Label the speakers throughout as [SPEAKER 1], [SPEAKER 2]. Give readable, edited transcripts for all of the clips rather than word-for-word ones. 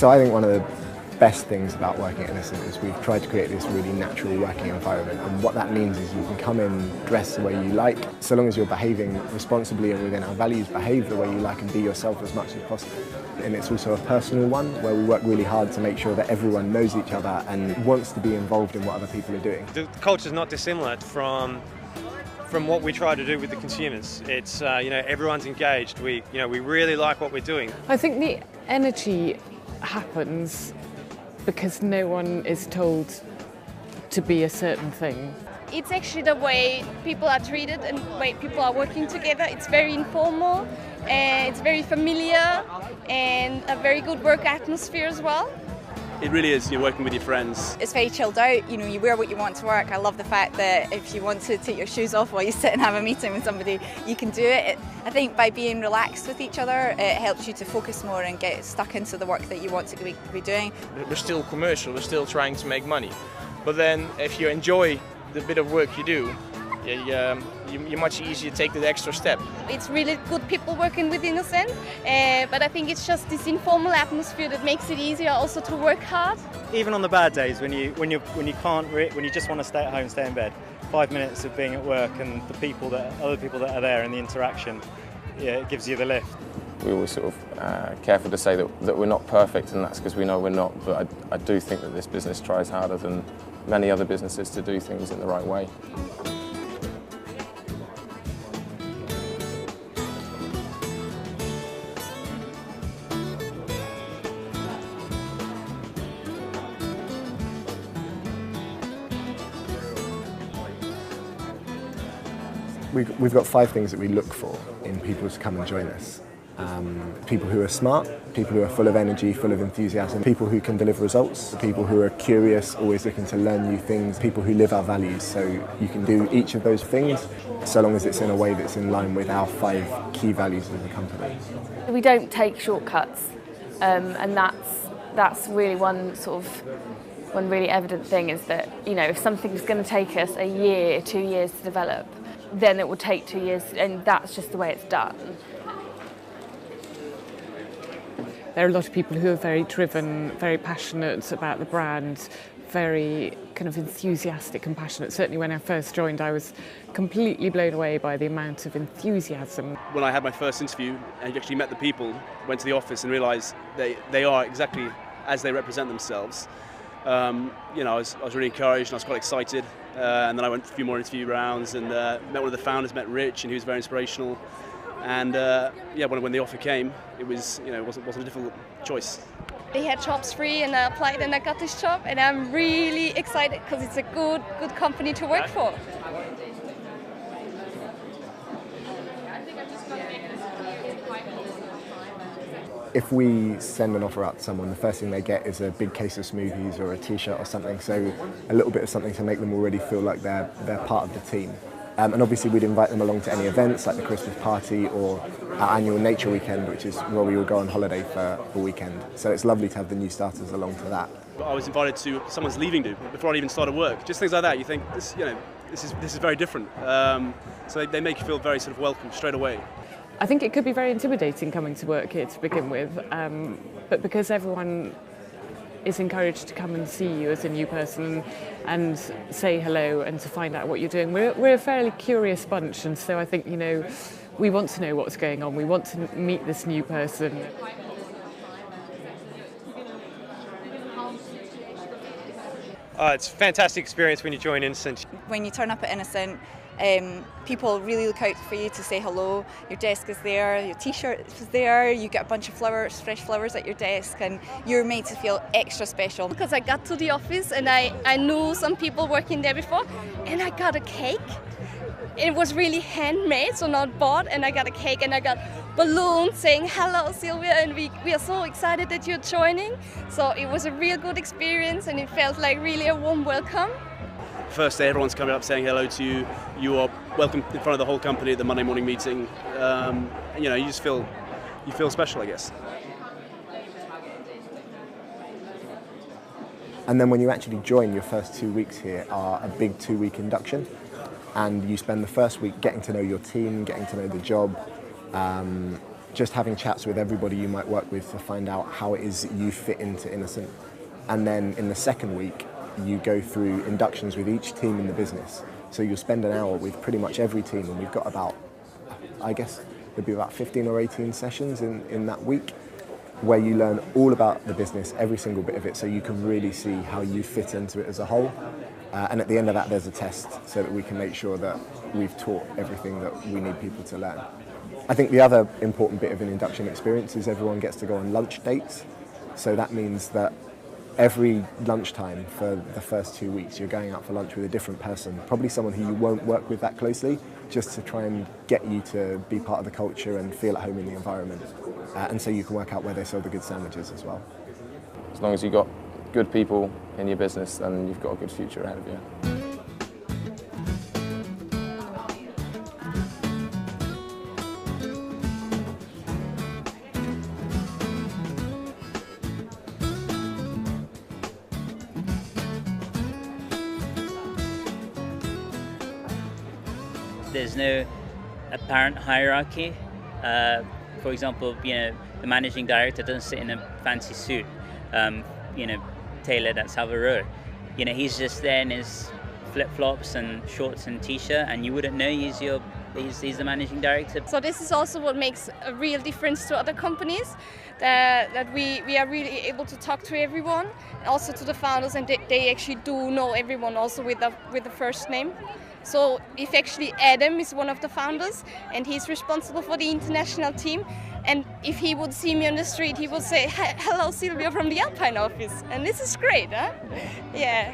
[SPEAKER 1] So I think one of the best things about working at Innocent is we've tried to create this really natural working environment, and what that means is you can come in, dress the way you like, so long as you're behaving responsibly and within our values, behave the way you like and be yourself as much as possible. And it's also a personal one where we work really hard to make sure that everyone knows each other and wants to be involved in what other people are doing.
[SPEAKER 2] The culture's not dissimilar from what we try to do with the consumers. It's everyone's engaged. We really like what we're doing.
[SPEAKER 3] I think the energy happens because no one is told to be a certain thing.
[SPEAKER 4] It's actually the way people are treated and the way people are working together. It's very informal and it's very familiar and a very good work atmosphere as well.
[SPEAKER 5] It really is, you're working with your friends.
[SPEAKER 6] It's very chilled out, you wear what you want to work. I love the fact that if you want to take your shoes off while you sit and have a meeting with somebody, you can do it. I think by being relaxed with each other, it helps you to focus more and get stuck into the work that you want to be doing.
[SPEAKER 7] We're still commercial, we're still trying to make money. But then if you enjoy the bit of work you do, you're much easier to take the extra step.
[SPEAKER 4] It's really good people working with Innocent, but I think it's just this informal atmosphere that makes it easier also to work hard.
[SPEAKER 8] Even on the bad days, when you just want to stay at home, stay in bed, 5 minutes of being at work and other people that are there and the interaction, it gives you the lift.
[SPEAKER 9] We always sort of careful to say that we're not perfect, and that's because we know we're not, but I do think that this business tries harder than many other businesses to do things in the right way.
[SPEAKER 1] We've got 5 things that we look for in people to come and join us. People who are smart, people who are full of energy, full of enthusiasm, people who can deliver results, people who are curious, always looking to learn new things, people who live our values. So you can do each of those things so long as it's in a way that's in line with our 5 key values as a company.
[SPEAKER 10] We don't take shortcuts, and that's really one really evident thing is that, if something's going to take us a year, 2 years to develop, then it will take 2 years, and that's just the way it's done.
[SPEAKER 3] There are a lot of people who are very driven, very passionate about the brand, very kind of enthusiastic and passionate. Certainly when I first joined, I was completely blown away by the amount of enthusiasm.
[SPEAKER 5] When I had my first interview and actually met the people, went to the office and realised they are exactly as they represent themselves, I was really encouraged and I was quite excited. And then I went for a few more interview rounds and met one of the founders, met Rich, and he was very inspirational. And when the offer came, it was it wasn't a difficult choice.
[SPEAKER 4] They had jobs free and I applied and I got this job, and I'm really excited because it's a good company to work for.
[SPEAKER 1] If we send an offer out to someone, the first thing they get is a big case of smoothies or a t-shirt or something, so a little bit of something to make them already feel like they're part of the team. And obviously we'd invite them along to any events like the Christmas party or our annual nature weekend, which is where we will go on holiday for a weekend. So it's lovely to have the new starters along to that.
[SPEAKER 5] I was invited to someone's leaving do before I even started work. Just things like that. You think this is very different. So they make you feel very sort of welcome straight away.
[SPEAKER 3] I think it could be very intimidating coming to work here to begin with, but because everyone is encouraged to come and see you as a new person and say hello and to find out what you're doing. We're a fairly curious bunch, and so I think, we want to know what's going on. We want to meet this new person.
[SPEAKER 2] It's a fantastic experience when you join Innocent.
[SPEAKER 6] When you turn up at Innocent, people really look out for you to say hello. Your desk is there, your t-shirt is there, you get a bunch of flowers, fresh flowers at your desk, and you're made to feel extra special.
[SPEAKER 4] Because I got to the office and I knew some people working there before, and I got a cake. It was really handmade, so not bought, and I got a cake and I got balloons saying hello Sylvia, and we are so excited that you're joining. So it was a real good experience and it felt like really a warm welcome.
[SPEAKER 5] First day, everyone's coming up saying hello to you. You are welcome in front of the whole company at the Monday morning meeting. You just feel special, I guess.
[SPEAKER 1] And then when you actually join, your first 2 weeks here are a big 2-week induction, and you spend the first week getting to know your team, getting to know the job, just having chats with everybody you might work with to find out how it is you fit into Innocent. And then in the second week, you go through inductions with each team in the business. So you'll spend an hour with pretty much every team, and we've got about, I guess, there'll be about 15 or 18 sessions in that week, where you learn all about the business, every single bit of it, so you can really see how you fit into it as a whole. And at the end of that, there's a test, so that we can make sure that we've taught everything that we need people to learn. I think the other important bit of an induction experience is everyone gets to go on lunch dates. So that means that every lunchtime for the first 2 weeks, you're going out for lunch with a different person, probably someone who you won't work with that closely, just to try and get you to be part of the culture and feel at home in the environment. And so you can work out where they sell the good sandwiches as well.
[SPEAKER 9] As long as you've got good people in your business, then you've got a good future ahead of you.
[SPEAKER 11] There's no apparent hierarchy. For example, the managing director doesn't sit in a fancy suit, tailored at Savile Row. He's just there in his flip-flops and shorts and t-shirt, and you wouldn't know he's the managing director.
[SPEAKER 4] So this is also what makes a real difference to other companies, that we are really able to talk to everyone, also to the founders, and they actually do know everyone also with the first name. So if actually Adam is one of the founders and he's responsible for the international team, and if he would see me on the street, he would say, "Hello, Sylvia from the Alpine office," and this is great, huh? Yeah.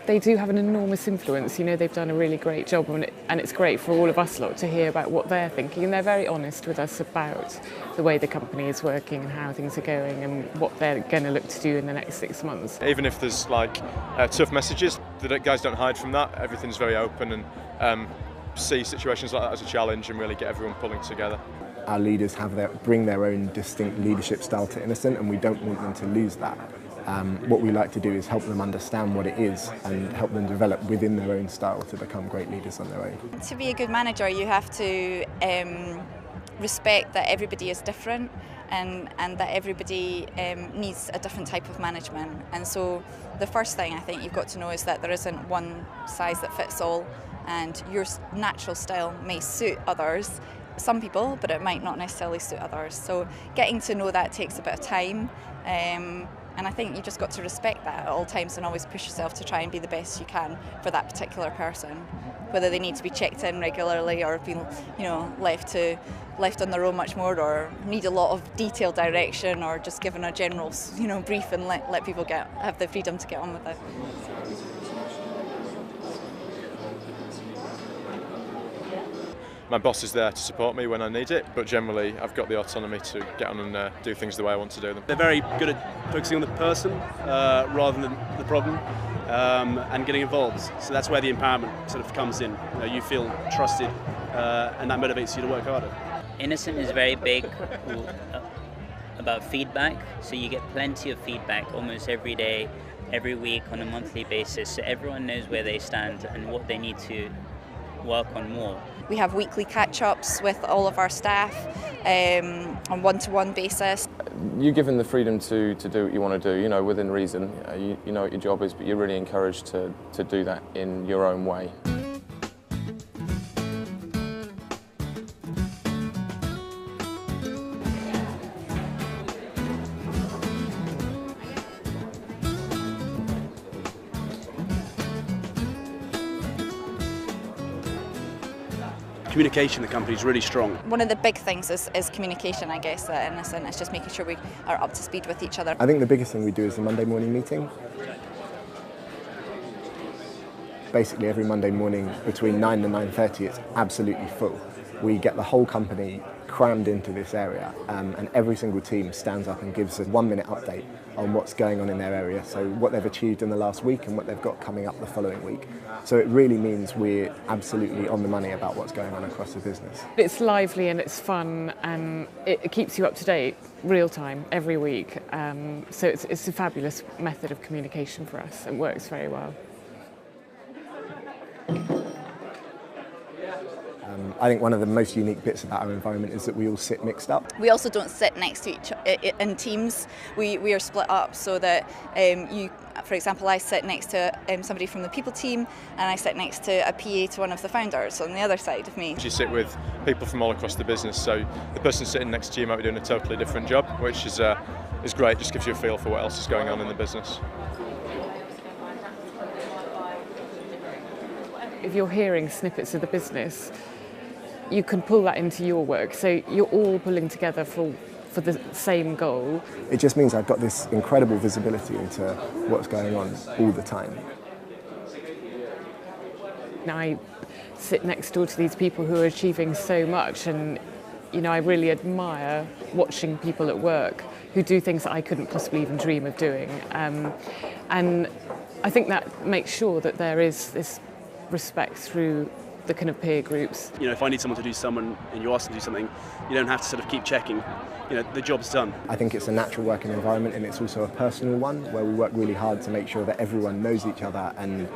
[SPEAKER 3] They do have an enormous influence. They've done a really great job, and it's great for all of us lot to hear about what they're thinking. And they're very honest with us about the way the company is working and how things are going and what they're going to look to do in the next 6 months.
[SPEAKER 12] Even if there's tough messages, the guys don't hide from that. Everything's very open and see situations like that as a challenge and really get everyone pulling together.
[SPEAKER 1] Our leaders bring their own distinct leadership style to Innocent, and we don't want them to lose that. What we like to do is help them understand what it is and help them develop within their own style to become great leaders on their own.
[SPEAKER 6] To be a good manager, you have to respect that everybody is different and that everybody needs a different type of management. And so the first thing I think you've got to know is that there isn't one size that fits all, and your natural style may suit others, some people, but it might not necessarily suit others. So getting to know that takes a bit of time. And I think you just got to respect that at all times and always push yourself to try and be the best you can for that particular person, whether they need to be checked in regularly or been, left on their own much more, or need a lot of detailed direction, or just given a general, brief and let people have the freedom to get on with it.
[SPEAKER 12] My boss is there to support me when I need it, but generally I've got the autonomy to get on and do things the way I want to do them.
[SPEAKER 5] They're very good at focusing on the person rather than the problem, and getting involved. So that's where the empowerment sort of comes in. You feel trusted, and that motivates you to work harder.
[SPEAKER 11] Innocent is very big about feedback, so you get plenty of feedback almost every day, every week, on a monthly basis, so everyone knows where they stand and what they need to work on more.
[SPEAKER 6] We have weekly catch-ups with all of our staff on one-to-one basis.
[SPEAKER 9] You're given the freedom to do what you want to do, within reason. You know what your job is, but you're really encouraged to do that in your own way.
[SPEAKER 5] Communication in the company is really strong.
[SPEAKER 6] One of the big things is communication, I guess, at Innocent. It's just making sure we are up to speed with each other.
[SPEAKER 1] I think the biggest thing we do is the Monday morning meeting. Basically every Monday morning between 9 and 9:30 it's absolutely full. We get the whole company crammed into this area, and every single team stands up and gives a 1-minute update on what's going on in their area, so what they've achieved in the last week and what they've got coming up the following week. So it really means we're absolutely on the money about what's going on across the business.
[SPEAKER 3] It's lively and it's fun, and it keeps you up to date real time every week. So it's a fabulous method of communication for us and works very well.
[SPEAKER 1] I think one of the most unique bits about our environment is that we all sit mixed up.
[SPEAKER 6] We also don't sit next to each in teams. We are split up so that for example, I sit next to somebody from the people team, and I sit next to a PA to one of the founders on the other side of me.
[SPEAKER 12] You sit with people from all across the business, so the person sitting next to you might be doing a totally different job, which is great. Just gives you a feel for what else is going on in the business.
[SPEAKER 3] If you're hearing snippets of the business, you can pull that into your work. So you're all pulling together for the same goal.
[SPEAKER 1] It just means I've got this incredible visibility into what's going on all the time.
[SPEAKER 3] I sit next door to these people who are achieving so much, and I really admire watching people at work who do things that I couldn't possibly even dream of doing. And I think that makes sure that there is this respect through the kind of peer groups.
[SPEAKER 5] If I need someone to do someone and you ask them to do something, you don't have to sort of keep checking. The job's done.
[SPEAKER 1] I think it's a natural working environment, and it's also a personal one where we work really hard to make sure that everyone knows each other and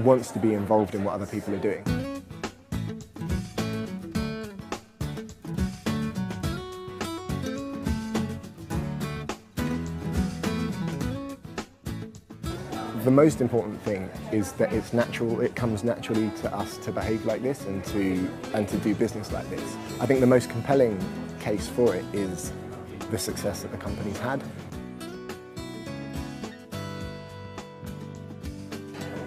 [SPEAKER 1] wants to be involved in what other people are doing. The most important thing is that it's natural. It comes naturally to us to behave like this and to do business like this. I think the most compelling case for it is the success that the company's had.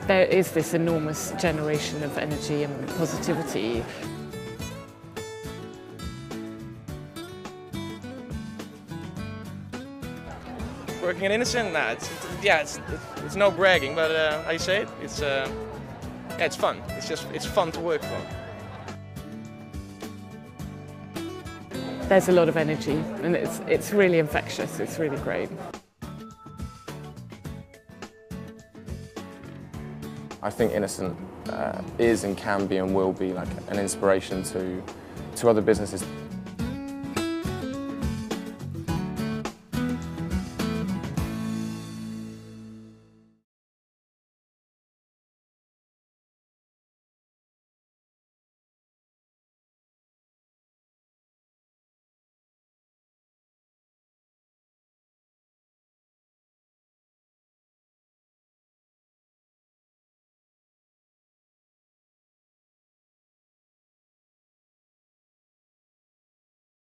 [SPEAKER 3] There is this enormous generation of energy and positivity.
[SPEAKER 7] Working at Innocent, it's no bragging, but I say it, it's fun. It's fun to work for.
[SPEAKER 3] There's a lot of energy, and it's really infectious. It's really great.
[SPEAKER 9] I think Innocent is and can be and will be like an inspiration to other businesses